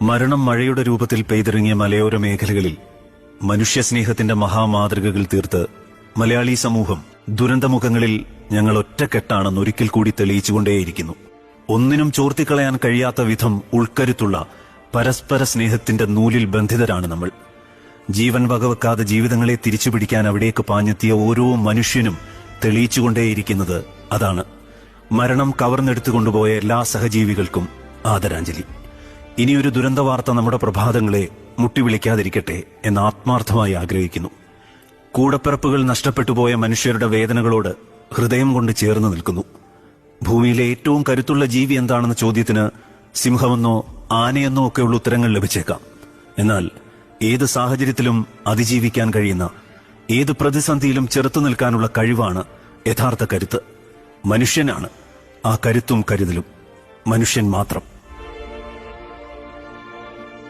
മരണം മഴയുടെ രൂപത്തിൽ പെയ്തിറങ്ങിയ മലയോര മേഖലകളിൽ മനുഷ്യസ്നേഹത്തിന്റെ മഹാമാതൃകകൾ തീർത്ത് മലയാളി സമൂഹം ദുരന്തമുഖങ്ങളിൽ ഞങ്ങൾ ഒറ്റക്കെട്ടാണെന്ന് ഒരിക്കൽ കൂടി തെളിയിച്ചുകൊണ്ടേയിരിക്കുന്നു. ഒന്നിനും ചോർത്തിക്കളയാൻ കഴിയാത്ത വിധം ഉൾക്കരുത്തുള്ള പരസ്പര സ്നേഹത്തിന്റെ നൂലിൽ ബന്ധിതരാണ് നമ്മൾ. ജീവൻ വകവെക്കാതെ ജീവിതങ്ങളെ തിരിച്ചുപിടിക്കാൻ അവിടേക്ക് പാഞ്ഞെത്തിയ ഓരോ മനുഷ്യനും തെളിയിച്ചുകൊണ്ടേയിരിക്കുന്നത് അതാണ്. മരണം കവർന്നെടുത്തുകൊണ്ടുപോയ എല്ലാ സഹജീവികൾക്കും ആദരാഞ്ജലി. ഇനിയൊരു ദുരന്ത വാർത്ത നമ്മുടെ പ്രഭാതങ്ങളെ മുട്ടിവിളിക്കാതിരിക്കട്ടെ എന്ന് ആത്മാർത്ഥമായി ആഗ്രഹിക്കുന്നു. കൂടപ്പിറപ്പുകൾ നഷ്ടപ്പെട്ടുപോയ മനുഷ്യരുടെ വേദനകളോട് ഹൃദയം കൊണ്ട് ചേർന്ന് നിൽക്കുന്നു. ഭൂമിയിലെ ഏറ്റവും കരുത്തുള്ള ജീവി എന്താണെന്ന ചോദ്യത്തിന് സിംഹമെന്നോ ആനയെന്നോ ഒക്കെയുള്ള ഉത്തരങ്ങൾ ലഭിച്ചേക്കാം. എന്നാൽ ഏത് സാഹചര്യത്തിലും അതിജീവിക്കാൻ കഴിയുന്ന, ഏത് പ്രതിസന്ധിയിലും ചെറുത്തു നിൽക്കാനുള്ള കഴിവാണ് യഥാർത്ഥ കരുത്ത്. മനുഷ്യനാണ് ആ കരുത്തും കരുതലും. മനുഷ്യൻ മാത്രം.